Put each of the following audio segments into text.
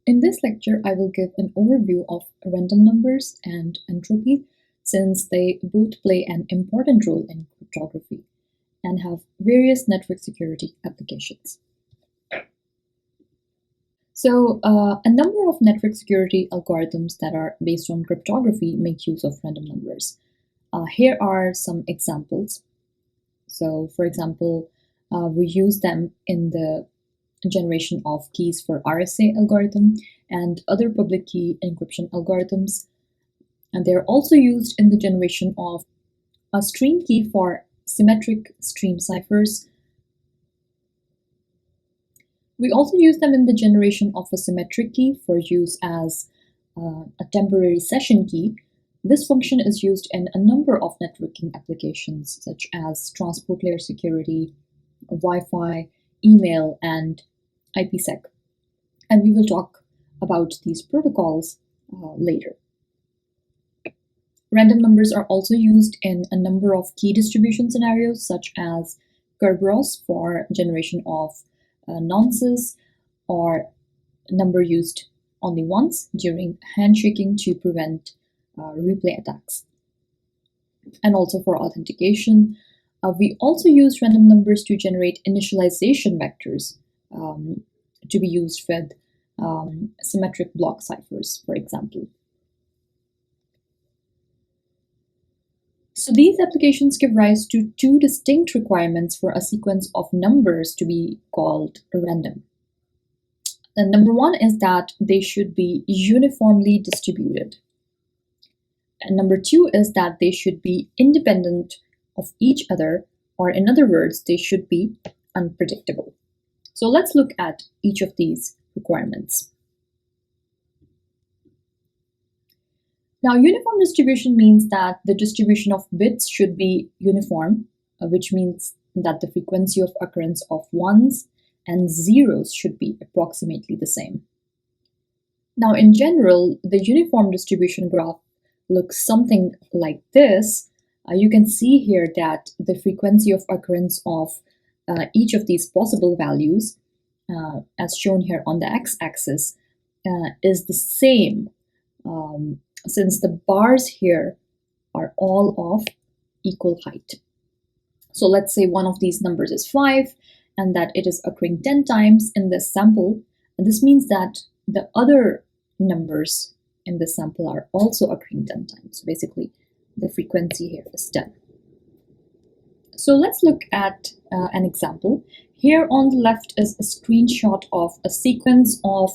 In this lecture, I will give an overview of random numbers and entropy, since they both play an important role in cryptography and have various network security applications. So, a number of network security algorithms that are based on cryptography make use of random numbers. Here are some examples. So, for example, we use them in the generation of keys for RSA algorithm and other public key encryption algorithms. And they're also used in the generation of a stream key for symmetric stream ciphers. We also use them in the generation of a symmetric key for use as a temporary session key. This function is used in a number of networking applications, such as transport layer security, Wi-Fi, email, and IPsec. And we will talk about these protocols later. Random numbers are also used in a number of key distribution scenarios, such as Kerberos for generation of nonces, or number used only once during handshaking to prevent replay attacks. And also for authentication, we also use random numbers to generate initialization vectors to be used with symmetric block ciphers, for example. So these applications give rise to two distinct requirements for a sequence of numbers to be called random. And number one is that they should be uniformly distributed. And number two is that they should be independent of each other, or in other words, they should be unpredictable. So let's look at each of these requirements. Now, uniform distribution means that the distribution of bits should be uniform, which means that the frequency of occurrence of ones and zeros should be approximately the same. Now, in general, the uniform distribution graph looks something like this. You can see here that the frequency of occurrence of each of these possible values, as shown here on the x-axis, is the same, since the bars here are all of equal height. So let's say one of these numbers is 5 and that it is occurring 10 times in this sample. And this means that the other numbers in this sample are also occurring 10 times. So basically, the frequency here is 10. So let's look at an example. Here on the left is a screenshot of a sequence of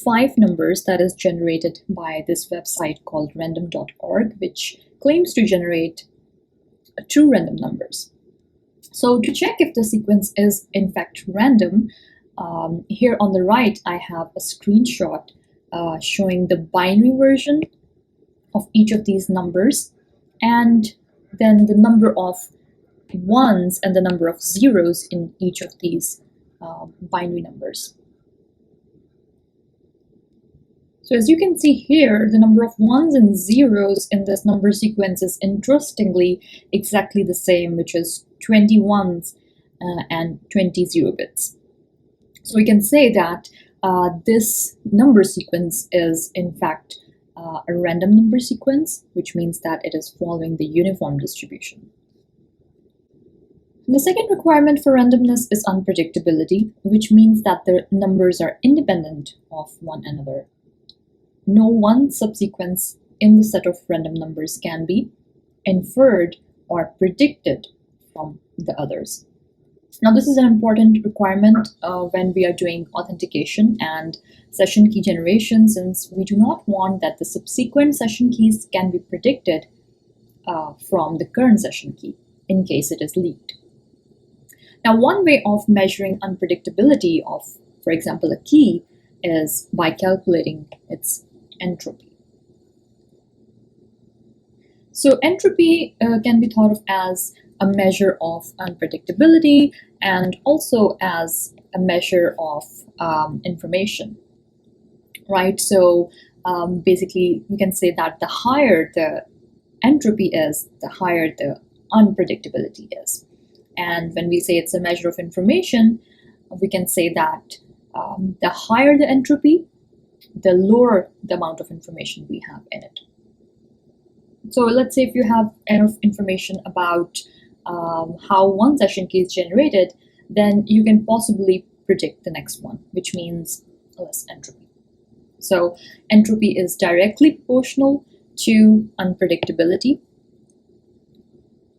5 numbers that is generated by this website called random.org, which claims to generate true random numbers. So to check if the sequence is in fact random, here on the right I have a screenshot showing the binary version of each of these numbers, and then the number of ones and the number of zeros in each of these binary numbers. So as you can see here, the number of ones and zeros in this number sequence is interestingly exactly the same, which is 20 ones and 20 zero bits. So we can say that this number sequence is in fact a random number sequence, which means that it is following the uniform distribution. The second requirement for randomness is unpredictability, which means that the numbers are independent of one another. No one subsequence in the set of random numbers can be inferred or predicted from the others. Now, this is an important requirement when we are doing authentication and session key generation, since we do not want that the subsequent session keys can be predicted from the current session key in case it is leaked. Now, one way of measuring unpredictability of, for example, a key is by calculating its entropy. So entropy can be thought of as a measure of unpredictability and also as a measure of information, right? So basically, we can say that the higher the entropy is, the higher the unpredictability is. And when we say it's a measure of information, we can say that the higher the entropy, the lower the amount of information we have in it. So let's say if you have enough information about how one session key is generated, then you can possibly predict the next one, which means less entropy. So entropy is directly proportional to unpredictability,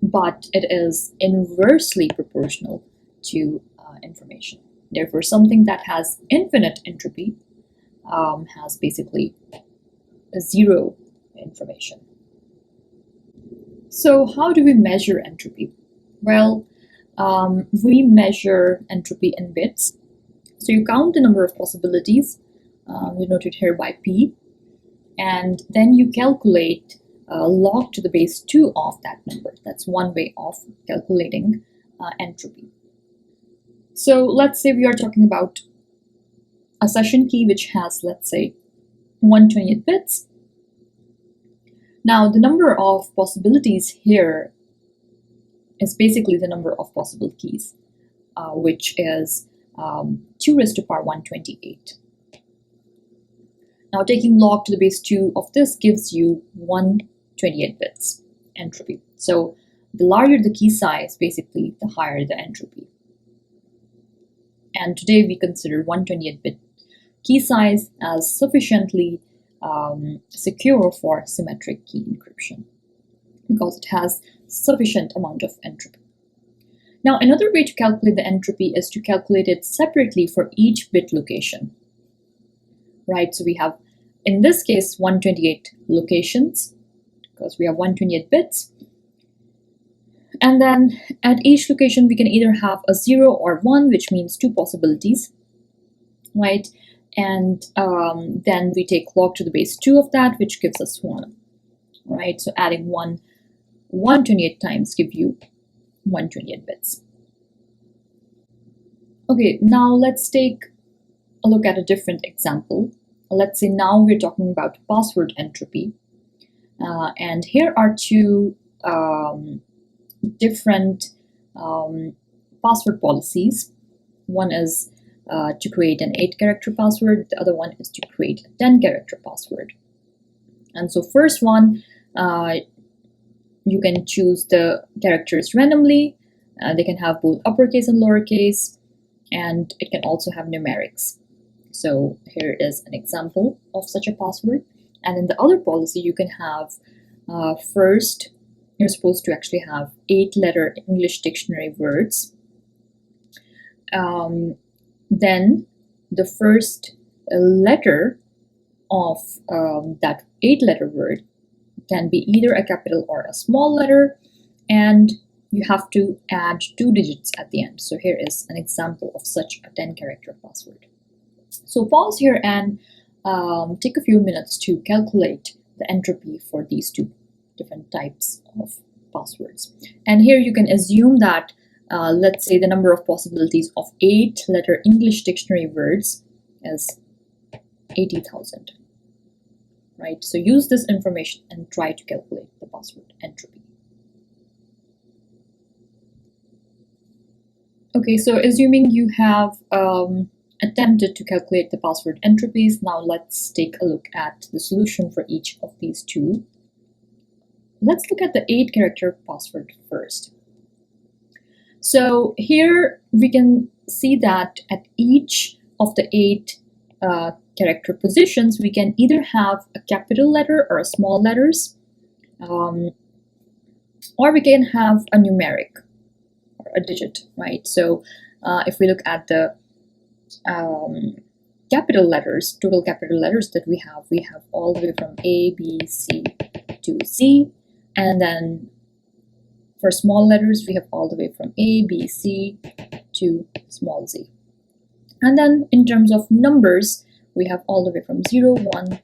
but it is inversely proportional to information. Therefore, something that has infinite entropy has basically zero information. So how do we measure entropy? Well, we measure entropy in bits. So you count the number of possibilities, denoted here by P, and then you calculate log to the base 2 of that number. That's one way of calculating entropy. So let's say we are talking about a session key which has, let's say, 128 bits. Now the number of possibilities here is basically the number of possible keys, which is 2 raised to power 128. Now taking log to the base 2 of this gives you 128 bits entropy. So the larger the key size, basically, the higher the entropy. And today we consider 128-bit key size as sufficiently secure for symmetric key encryption because it has sufficient amount of entropy. Now another way to calculate the entropy is to calculate it separately for each bit location. Right, so we have, in this case, 128 locations because we have 128 bits. And then at each location, we can either have a 0 or 1, which means 2 possibilities, right? And then we take log to the base 2 of that, which gives us 1, right? So adding 128 times give you 128 bits. Okay, now let's take a look at a different example. Let's say now we're talking about password entropy. And here are two different password policies. One is to create an 8-character password. The other one is to create a 10-character password. And so first one, you can choose the characters randomly. They can have both uppercase and lowercase, and it can also have numerics. So here is an example of such a password. And in the other policy, you can have first, you're supposed to actually have 8-letter English dictionary words. Then the first letter of that 8-letter word can be either a capital or a small letter, and you have to add 2 digits at the end. So here is an example of such a 10-character password. So pause here and take a few minutes to calculate the entropy for these 2 different types of passwords. And here you can assume that, let's say, the number of possibilities of 8-letter English dictionary words is 80,000. Right? So use this information and try to calculate the password entropy. Okay, so assuming you have attempted to calculate the password entropies, now let's take a look at the solution for each of these 2. Let's look at the 8-character password first. So here we can see that at each of the 8 character positions, we can either have a capital letter or a small letters, or we can have a numeric or a digit, right? So if we look at the capital letters, total capital letters that we have all the way from A, B, C to Z, and then for small letters, we have all the way from A, B, C to small z. And then in terms of numbers, we have all the way from 0, 1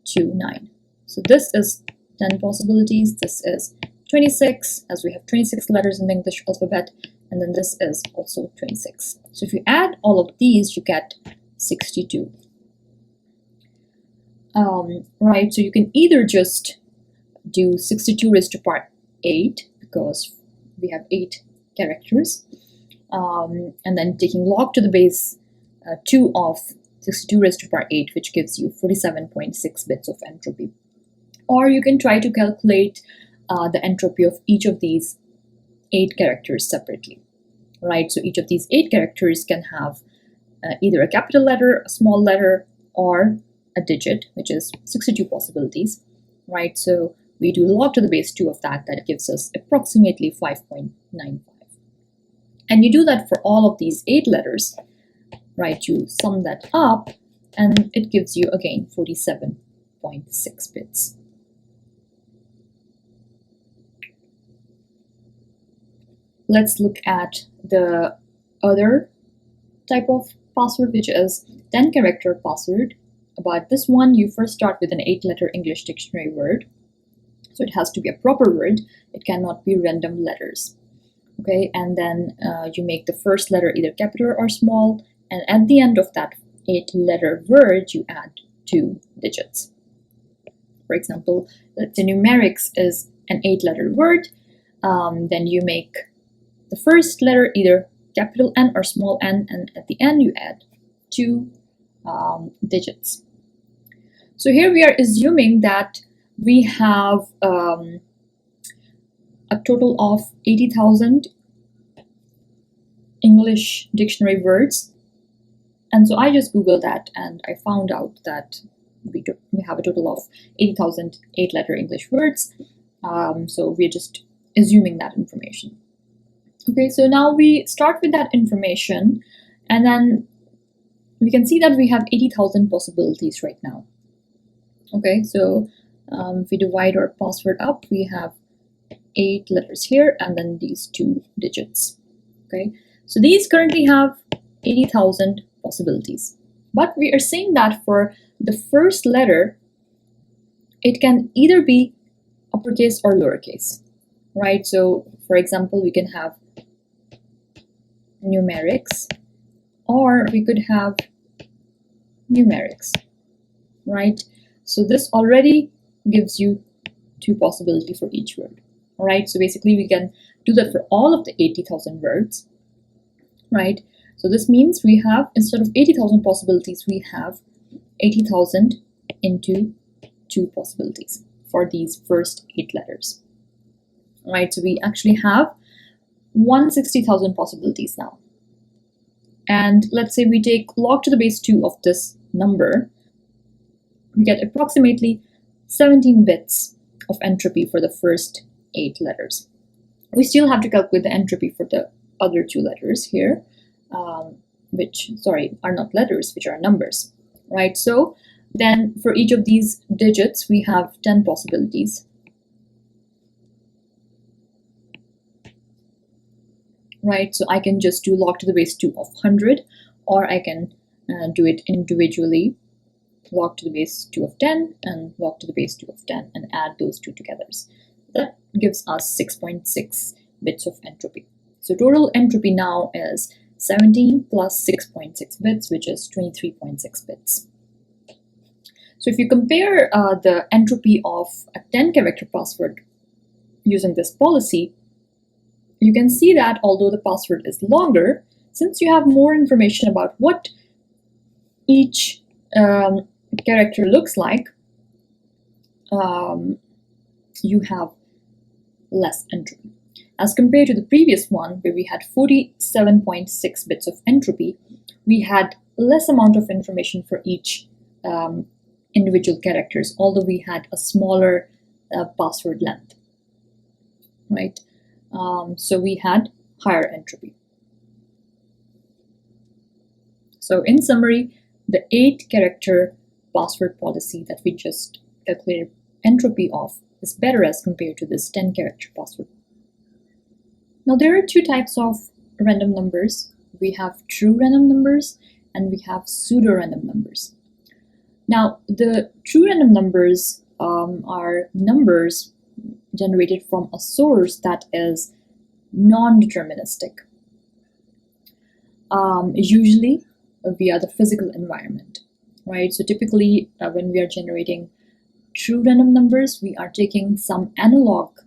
to 9. So this is 10 possibilities. This is 26, as we have 26 letters in the English alphabet. And then this is also 26. So if you add all of these, you get 62. Right, so you can either just do 62 raised to power 8, because we have 8 characters, and then taking log to the base 2 of 62 raised to power 8, which gives you 47.6 bits of entropy. Or you can try to calculate the entropy of each of these 8 characters separately, right? So each of these 8 characters can have either a capital letter, a small letter, or a digit, which is 62 possibilities, right? So we do log to the base 2 of that. That gives us approximately 5.95. And you do that for all of these 8 letters, right? You sum that up, and it gives you, again, 47.6 bits. Let's look at the other type of password, which is 10-character password. But this one, you first start with an 8-letter English dictionary word. So it has to be a proper word. It cannot be random letters. Okay, and then you make the first letter either capital or small, and at the end of that 8-letter word, you add 2 digits. For example, the numerics is an 8-letter word. Then you make the first letter either capital N or small n, and at the end you add 2 digits. So here we are assuming that we have a total of 80,000 English dictionary words. And so I just Googled that, and I found out that we have a total of 80,000 8-letter English words. So we're just assuming that information. Okay, so now we start with that information, and then we can see that we have 80,000 possibilities right now. Okay, so if we divide our password up, we have 8 letters here and then these 2 digits. Okay, so these currently have 80,000 possibilities. But we are saying that for the first letter, it can either be uppercase or lowercase, right? So for example, we can have numerics, or we could have numerics, right? So this already gives you 2 possibilities for each word, right? So basically we can do that for all of the 80,000 words, right? So this means we have, instead of 80,000 possibilities, we have 80,000 into 2 possibilities for these first 8 letters, right? So we actually have 160,000 possibilities now. And let's say we take log to the base 2 of this number, we get approximately 17 bits of entropy for the first 8 letters. We still have to calculate the entropy for the other 2 letters here, which, are not letters, which are numbers, right? So then for each of these digits, we have 10 possibilities. Right, so I can just do log to the base 2 of 100, or I can do it individually, log to the base 2 of 10 and log to the base 2 of 10, and add those 2 together. That gives us 6.6 bits of entropy. So total entropy now is 17 plus 6.6 bits, which is 23.6 bits. So if you compare the entropy of a 10-character password using this policy, you can see that although the password is longer, since you have more information about what each character looks like, you have less entropy. As compared to the previous one, where we had 47.6 bits of entropy, we had less amount of information for each individual characters, although we had a smaller password length, right? So we had higher entropy. So in summary, the 8-character password policy that we just calculated entropy of is better as compared to this 10-character password. Now there are 2 types of random numbers. We have true random numbers and we have pseudo-random numbers. Now the true random numbers are numbers generated from a source that is non-deterministic, usually via the physical environment, right? So typically when we are generating true random numbers, we are taking some analog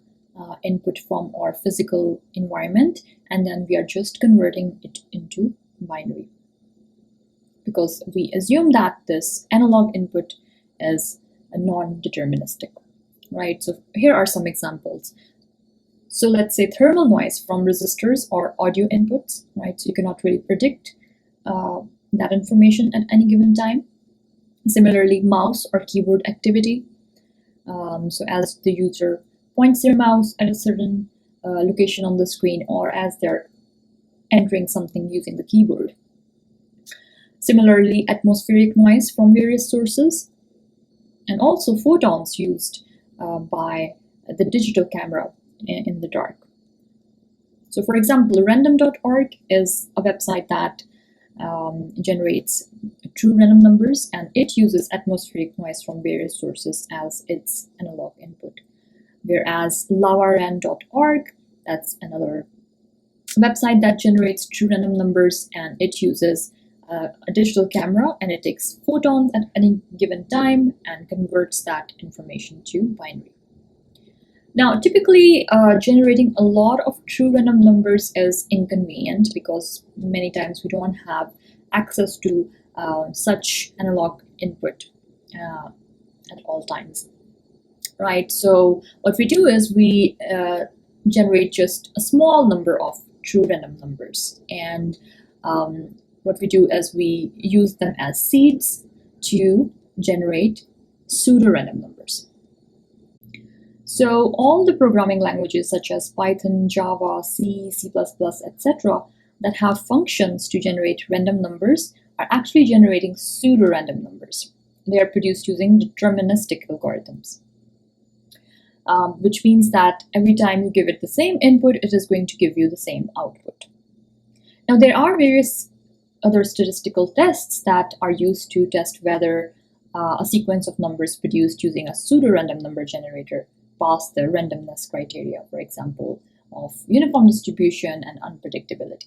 input from our physical environment, and then we are just converting it into binary. because we assume that this analog input is a non-deterministic, right? So here are some examples. So let's say thermal noise from resistors or audio inputs, right? So you cannot really predict that information at any given time. Similarly, mouse or keyboard activity. So as the user points their mouse at a certain location on the screen, or as they're entering something using the keyboard. Similarly, atmospheric noise from various sources, and also photons used by the digital camera in the dark. So for example, random.org is a website that generates true random numbers, and it uses atmospheric noise from various sources as its analog input. Whereas lavaran.org, that's another website that generates true random numbers, and it uses a digital camera, and it takes photons at any given time and converts that information to binary. Now, typically, generating a lot of true random numbers is inconvenient because many times we don't have access to such analog input at all times, right? So what we do is we generate just a small number of true random numbers, and what we do is we use them as seeds to generate pseudo-random numbers. So all the programming languages such as Python, Java, C, C++, etc. that have functions to generate random numbers are actually generating pseudo-random numbers. They are produced using deterministic algorithms, which means that every time you give it the same input, it is going to give you the same output. Now, there are various other statistical tests that are used to test whether a sequence of numbers produced using a pseudo-random number generator pass the randomness criteria, for example, of uniform distribution and unpredictability.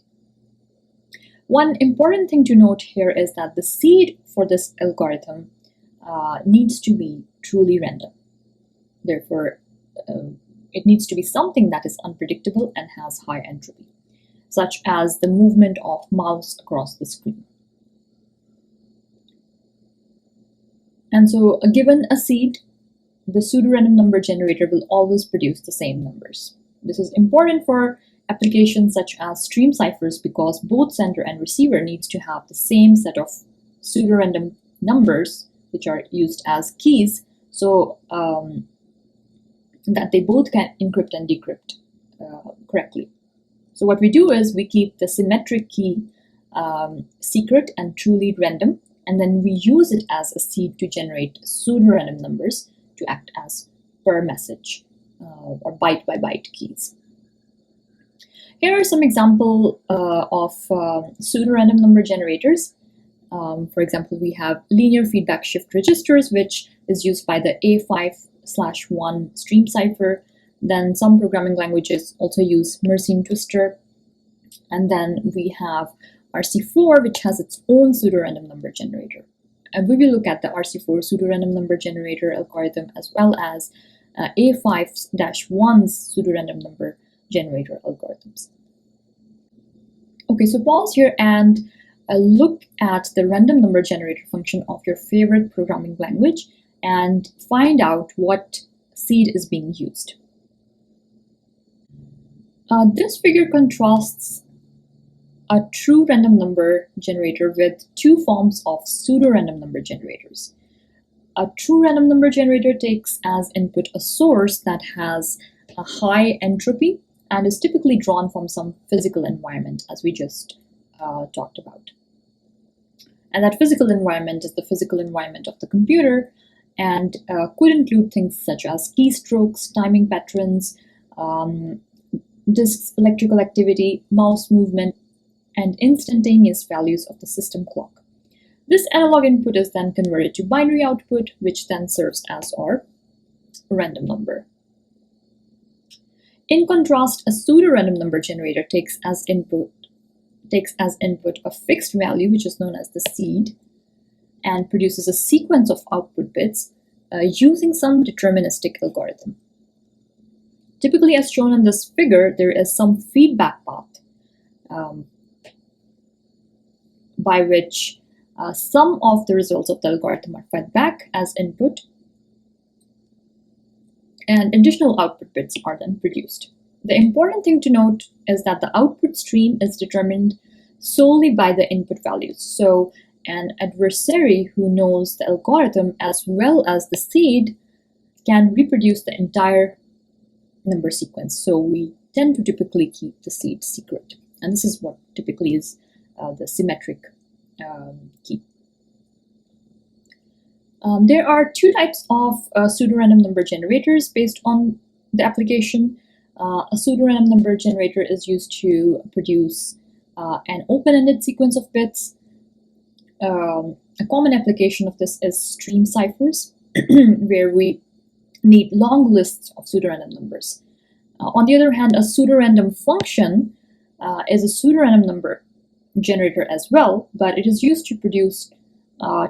One important thing to note here is that the seed for this algorithm needs to be truly random. Therefore, it needs to be something that is unpredictable and has high entropy, such as the movement of mouse across the screen. And so, given a seed, the pseudo-random number generator will always produce the same numbers. This is important for applications such as stream ciphers because both sender and receiver needs to have the same set of pseudo-random numbers, which are used as keys, so that they both can encrypt and decrypt correctly. So what we do is we keep the symmetric key secret and truly random, and then we use it as a seed to generate pseudo-random numbers to act as per message or byte by byte keys. Here are some examples of pseudo-random number generators. For example, we have linear feedback shift registers, which is used by the A5/1 stream cipher. Then some programming languages also use Mersenne twister. And then we have RC4, which has its own pseudo-random number generator. And we will look at the RC4 pseudo-random number generator algorithm as well as A5-1's pseudo-random number generator algorithms. Okay, so pause here and look at the random number generator function of your favorite programming language and find out what seed is being used. This figure contrasts a true random number generator with two forms of pseudo-random number generators. A true random number generator takes as input a source that has a high entropy and is typically drawn from some physical environment, as we just talked about. And that physical environment is the physical environment of the computer and could include things such as keystrokes, timing patterns, disk's electrical activity, mouse movement, and instantaneous values of the system clock. This analog input is then converted to binary output, which then serves as our random number. In contrast, a pseudo-random number generator takes as input a fixed value, which is known as the seed, and produces a sequence of output bits using some deterministic algorithm. Typically, as shown in this figure, there is some feedback path by which Some of the results of the algorithm are fed back as input, and additional output bits are then produced. The important thing to note is that the output stream is determined solely by the input values. So an adversary who knows the algorithm as well as the seed can reproduce the entire number sequence. So we tend to typically keep the seed secret. And this is what typically is the symmetric key. There are two types of pseudorandom number generators based on the application. A pseudorandom number generator is used to produce an open-ended sequence of bits. A common application of this is stream ciphers, where we need long lists of pseudorandom numbers. On the other hand, a pseudorandom function is a pseudorandom number generator as well, but it is used to produce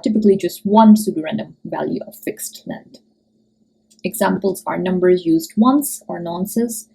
typically just one pseudorandom value of fixed length. Examples are numbers used once or nonces,